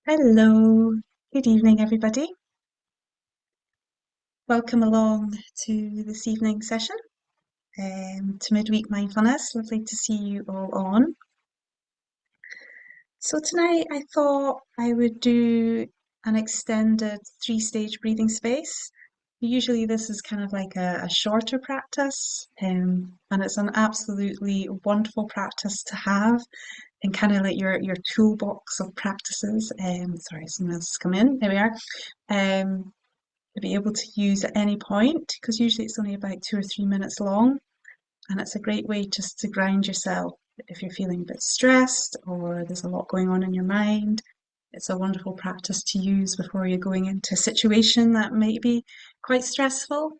Hello, good evening, everybody. Welcome along to this evening session, to Midweek Mindfulness. Lovely to see you all on. So tonight I thought I would do an extended three-stage breathing space. Usually this is kind of like a shorter practice, and it's an absolutely wonderful practice to have and kind of like your toolbox of practices. Sorry, someone else has come in. There we are. Um, to be able to use at any point because usually it's only about 2 or 3 minutes long, and it's a great way just to ground yourself if you're feeling a bit stressed or there's a lot going on in your mind. It's a wonderful practice to use before you're going into a situation that might be quite stressful.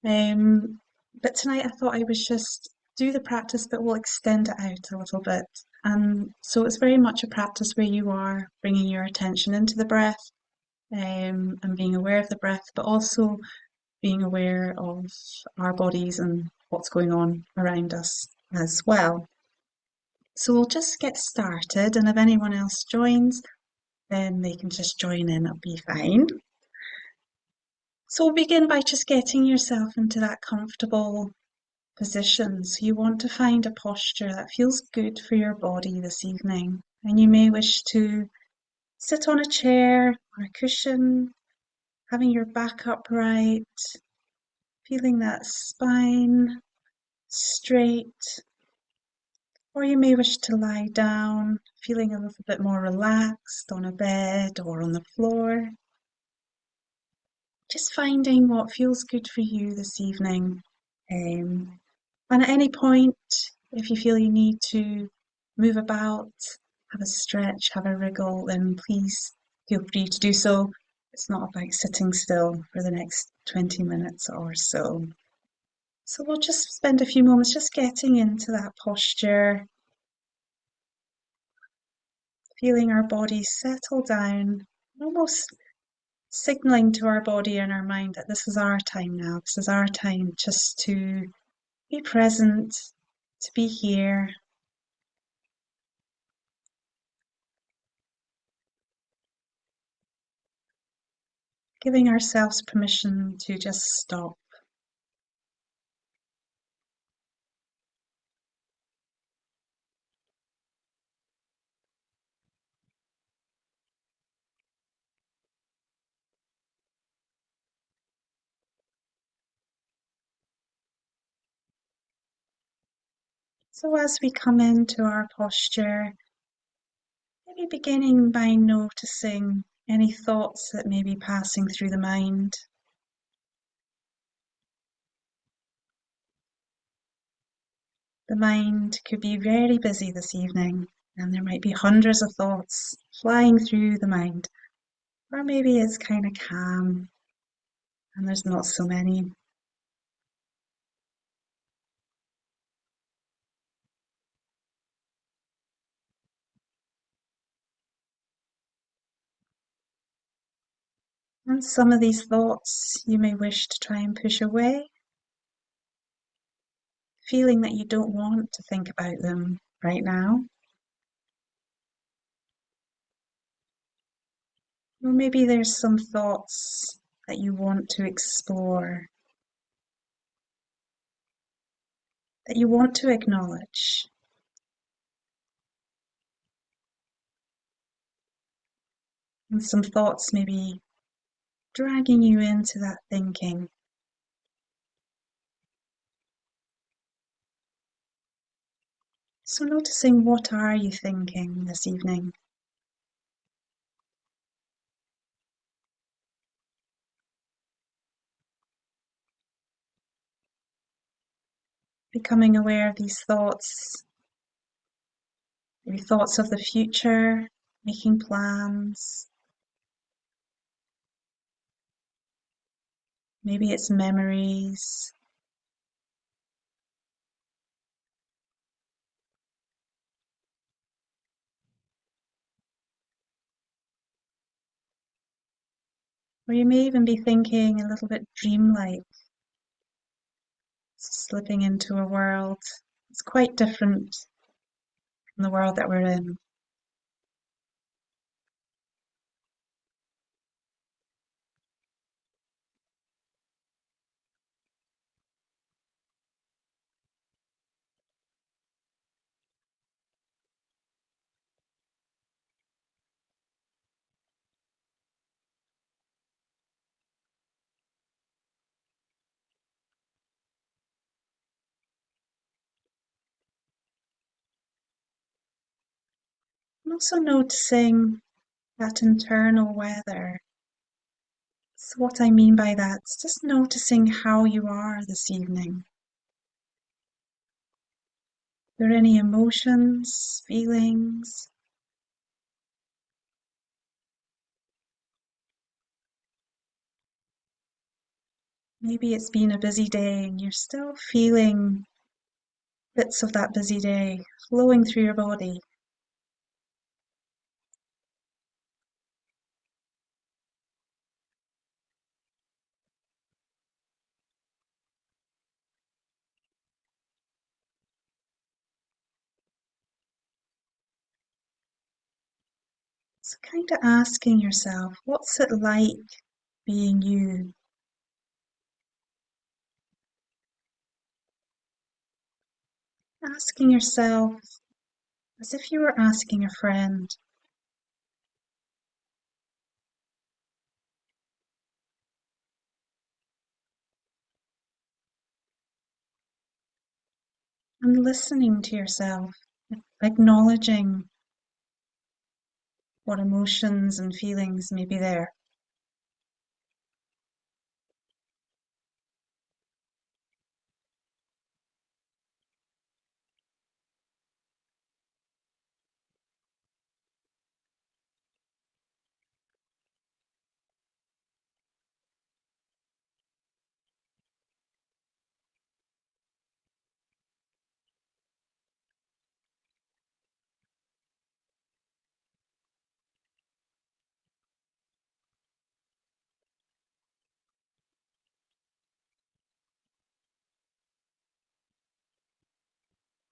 Um, but tonight I thought I would just do the practice, but we'll extend it out a little bit. And so it's very much a practice where you are bringing your attention into the breath, and being aware of the breath, but also being aware of our bodies and what's going on around us as well. So we'll just get started, and if anyone else joins, then they can just join in, it'll be fine. So we'll begin by just getting yourself into that comfortable position. So you want to find a posture that feels good for your body this evening, and you may wish to sit on a chair or a cushion, having your back upright, feeling that spine straight, or you may wish to lie down, feeling a little bit more relaxed on a bed or on the floor. Just finding what feels good for you this evening. And at any point, if you feel you need to move about, have a stretch, have a wriggle, then please feel free to do so. It's not about sitting still for the next 20 minutes or so. So we'll just spend a few moments just getting into that posture, feeling our body settle down, almost signaling to our body and our mind that this is our time now. This is our time just to be present, to be here. Giving ourselves permission to just stop. So as we come into our posture, maybe beginning by noticing any thoughts that may be passing through the mind. The mind could be very busy this evening, and there might be hundreds of thoughts flying through the mind. Or maybe it's kind of calm and there's not so many. And some of these thoughts you may wish to try and push away, feeling that you don't want to think about them right now. Or maybe there's some thoughts that you want to explore, that you want to acknowledge. And some thoughts maybe dragging you into that thinking. So noticing, what are you thinking this evening? Becoming aware of these thoughts, maybe thoughts of the future, making plans. Maybe it's memories. Or you may even be thinking a little bit dreamlike, slipping into a world. It's quite different from the world that we're in. Also noticing that internal weather. So what I mean by that is just noticing how you are this evening. Are there any emotions, feelings? Maybe it's been a busy day and you're still feeling bits of that busy day flowing through your body. So kind of asking yourself, what's it like being you? Asking yourself as if you were asking a friend, and listening to yourself, acknowledging what emotions and feelings may be there.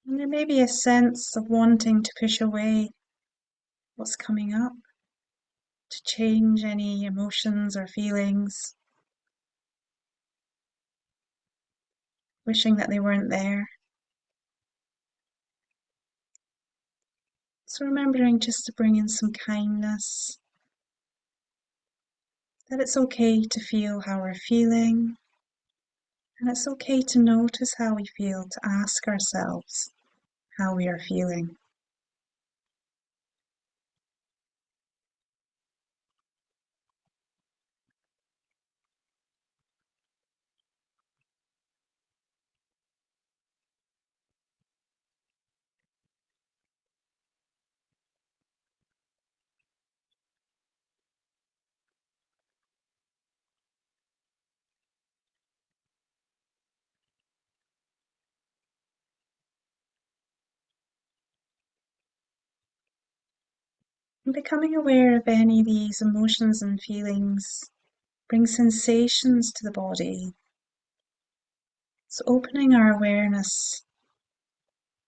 And there may be a sense of wanting to push away what's coming up, to change any emotions or feelings, wishing that they weren't there. So remembering just to bring in some kindness, that it's okay to feel how we're feeling, and it's okay to notice how we feel, to ask ourselves how we are feeling. And becoming aware of any of these emotions and feelings brings sensations to the body. So opening our awareness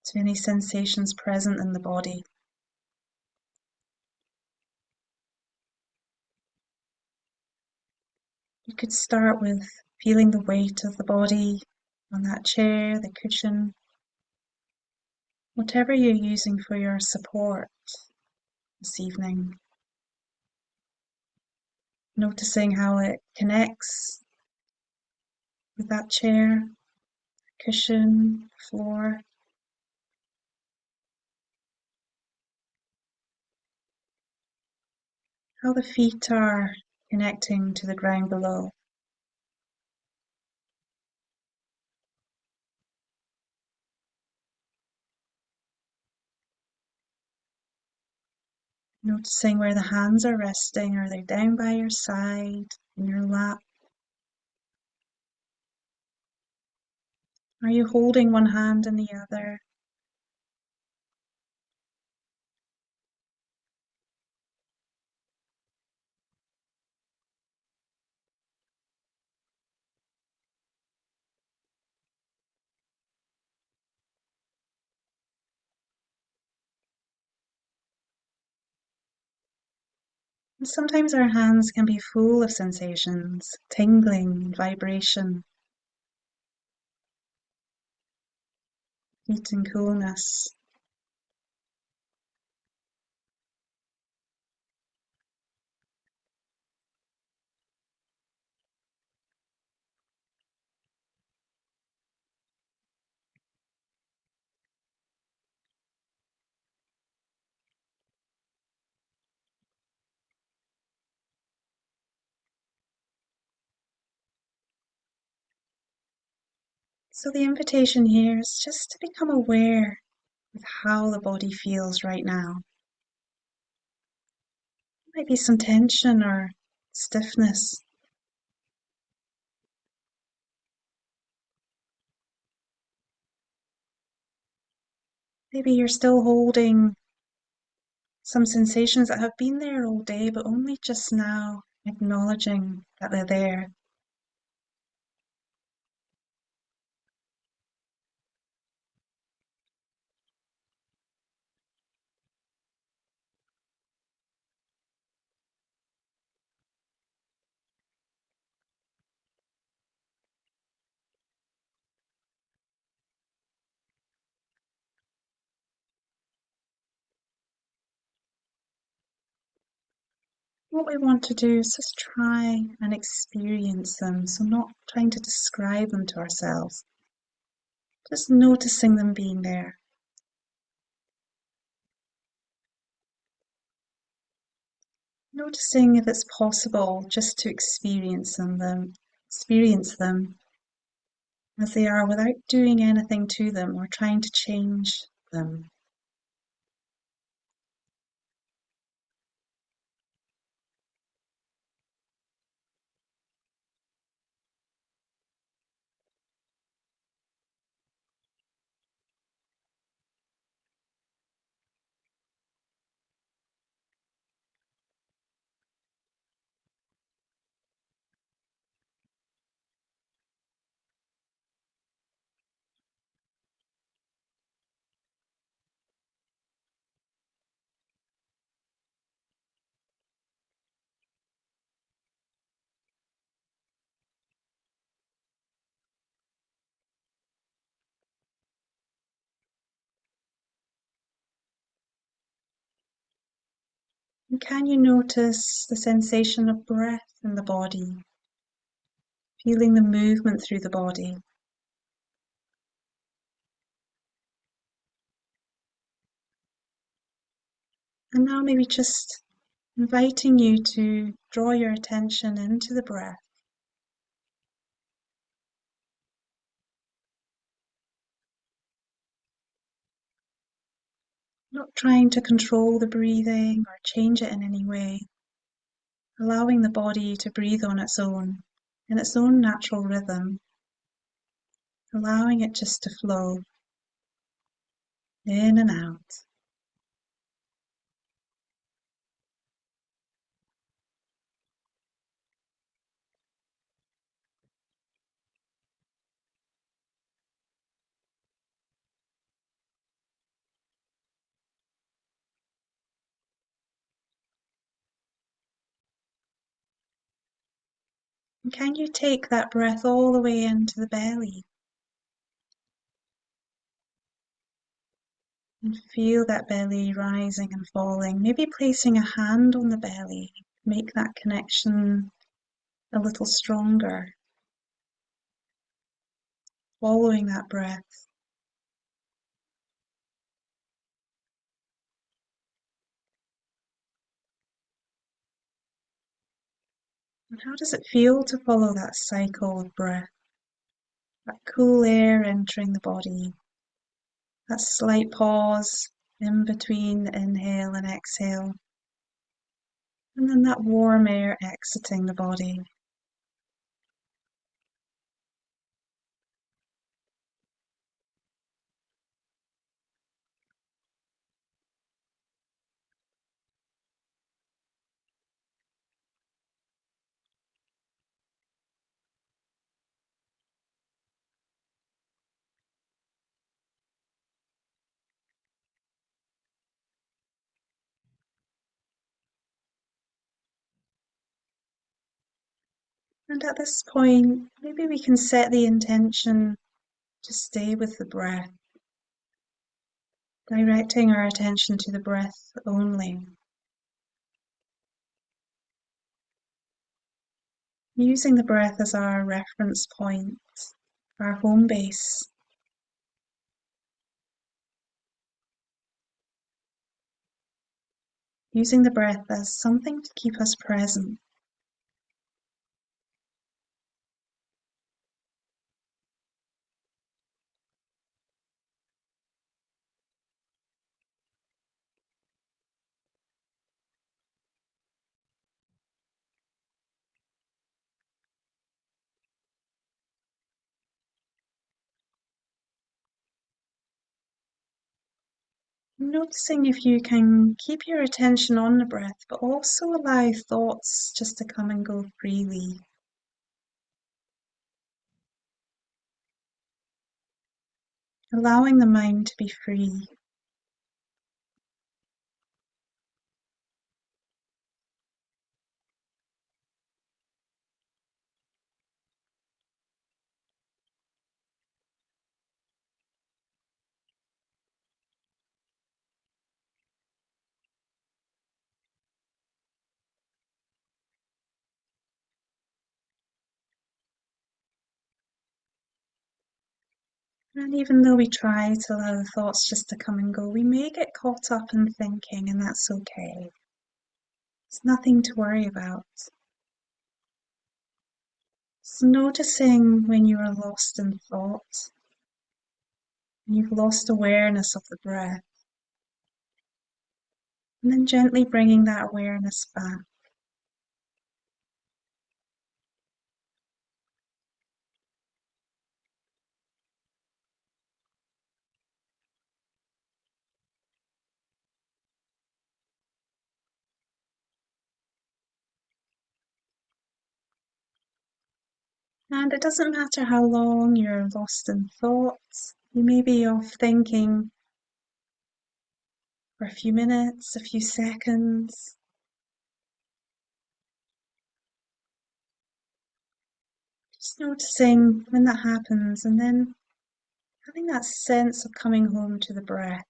to any sensations present in the body. You could start with feeling the weight of the body on that chair, the cushion, whatever you're using for your support this evening. Noticing how it connects with that chair, cushion, floor. How the feet are connecting to the ground below. Noticing where the hands are resting. Are they down by your side, in your lap? Are you holding one hand in the other? And sometimes our hands can be full of sensations, tingling, vibration, heat and coolness. So the invitation here is just to become aware with how the body feels right now. Might be some tension or stiffness. Maybe you're still holding some sensations that have been there all day, but only just now acknowledging that they're there. What we want to do is just try and experience them, so not trying to describe them to ourselves, just noticing them being there. Noticing if it's possible just to experience them as they are without doing anything to them or trying to change them. And can you notice the sensation of breath in the body, feeling the movement through the body? And now maybe just inviting you to draw your attention into the breath, not trying to control the breathing or change it in any way, allowing the body to breathe on its own, in its own natural rhythm, allowing it just to flow in and out. And can you take that breath all the way into the belly and feel that belly rising and falling, maybe placing a hand on the belly, make that connection a little stronger, following that breath. And how does it feel to follow that cycle of breath? That cool air entering the body, that slight pause in between inhale and exhale, and then that warm air exiting the body. And at this point, maybe we can set the intention to stay with the breath, directing our attention to the breath only, using the breath as our reference point, our home base, using the breath as something to keep us present. Noticing if you can keep your attention on the breath, but also allow thoughts just to come and go freely. Allowing the mind to be free. And even though we try to allow the thoughts just to come and go, we may get caught up in thinking, and that's okay. It's nothing to worry about. It's noticing when you are lost in thought, and you've lost awareness of the breath, and then gently bringing that awareness back. And it doesn't matter how long you're lost in thoughts. You may be off thinking for a few minutes, a few seconds. Just noticing when that happens and then having that sense of coming home to the breath.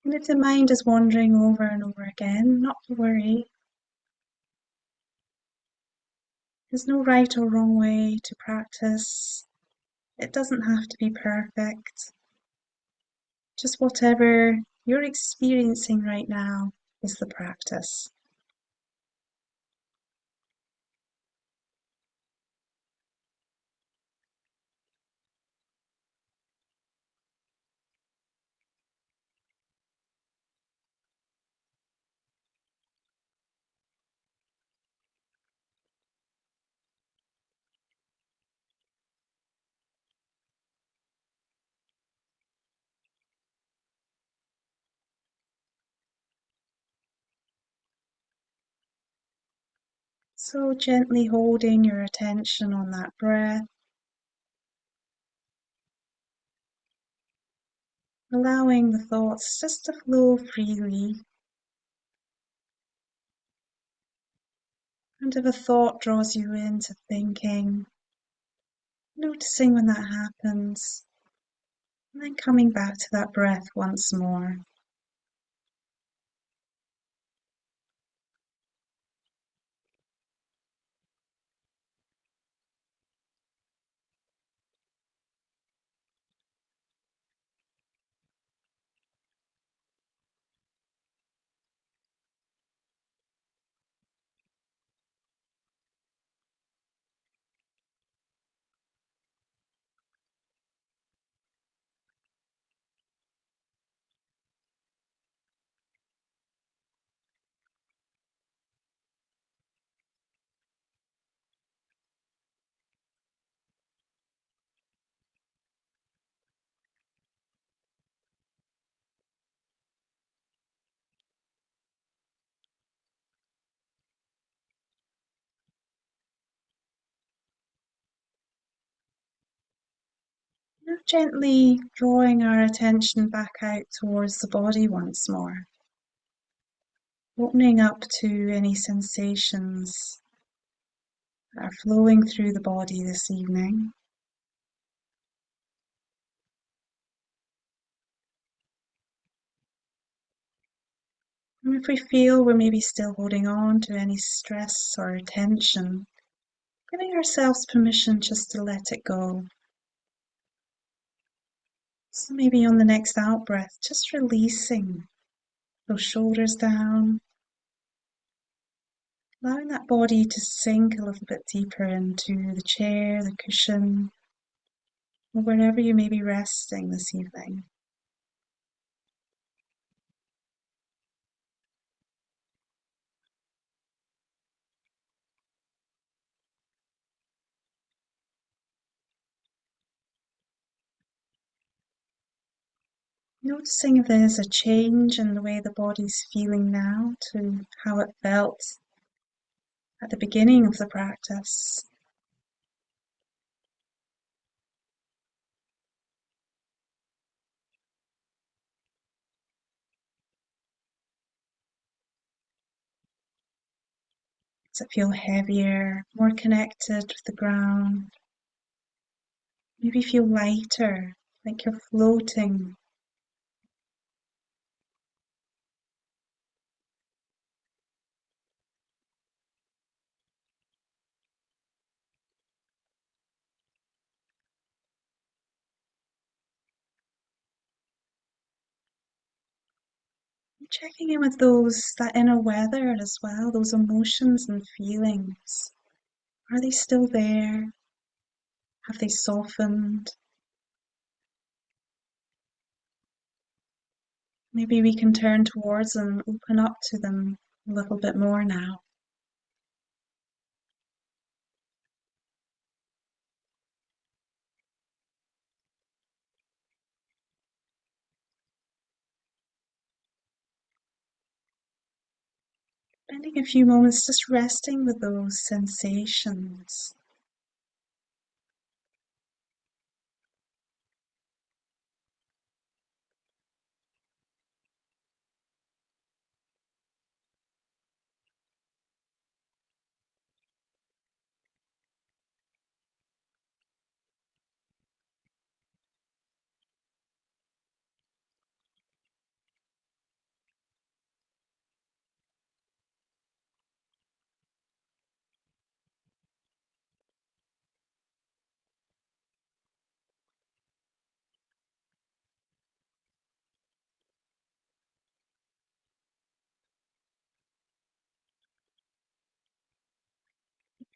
And if the mind is wandering over and over again, not to worry. There's no right or wrong way to practice. It doesn't have to be perfect. Just whatever you're experiencing right now is the practice. So gently holding your attention on that breath, allowing the thoughts just to flow freely. And if a thought draws you into thinking, noticing when that happens, and then coming back to that breath once more. Now gently drawing our attention back out towards the body once more. opening up to any sensations that are flowing through the body this evening. And if we feel we're maybe still holding on to any stress or tension, giving ourselves permission just to let it go. So maybe on the next out breath, just releasing those shoulders down, allowing that body to sink a little bit deeper into the chair, the cushion, or wherever you may be resting this evening. Noticing if there's a change in the way the body's feeling now to how it felt at the beginning of the practice. Does it feel heavier, more connected with the ground? Maybe feel lighter, like you're floating. Checking in with that inner weather as well, those emotions and feelings. Are they still there? Have they softened? Maybe we can turn towards and open up to them a little bit more now. Spending a few moments just resting with those sensations.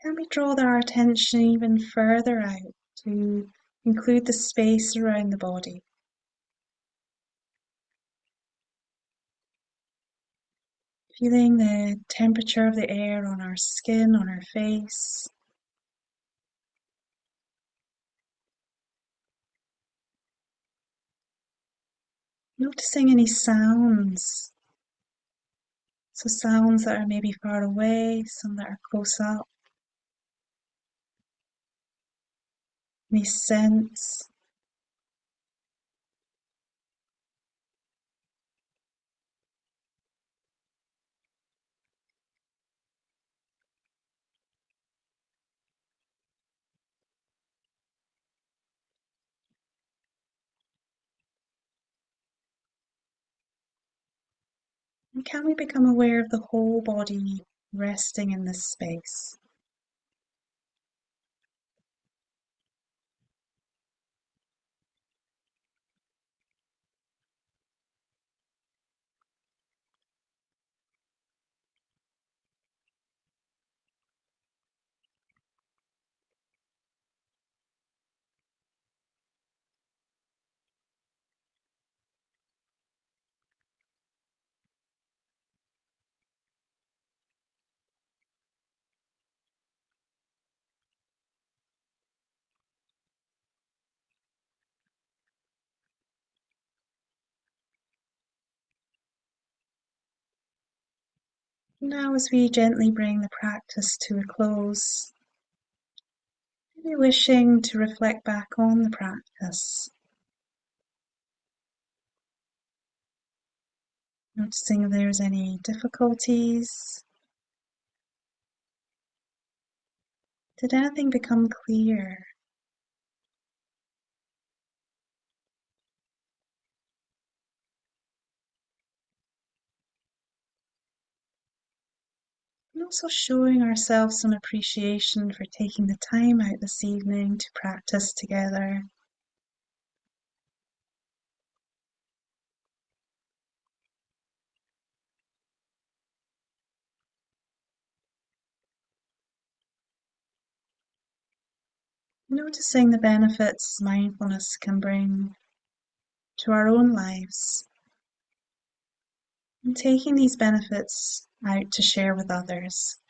Can we draw our attention even further out to include the space around the body? Feeling the temperature of the air on our skin, on our face. Noticing any sounds. So sounds that are maybe far away, some that are close up. Any scents. And can we become aware of the whole body resting in this space? Now, as we gently bring the practice to a close, maybe wishing to reflect back on the practice, Noticing if there's any difficulties. Did anything become clear? And also showing ourselves some appreciation for taking the time out this evening to practice together. Noticing the benefits mindfulness can bring to our own lives and taking these benefits out to share with others.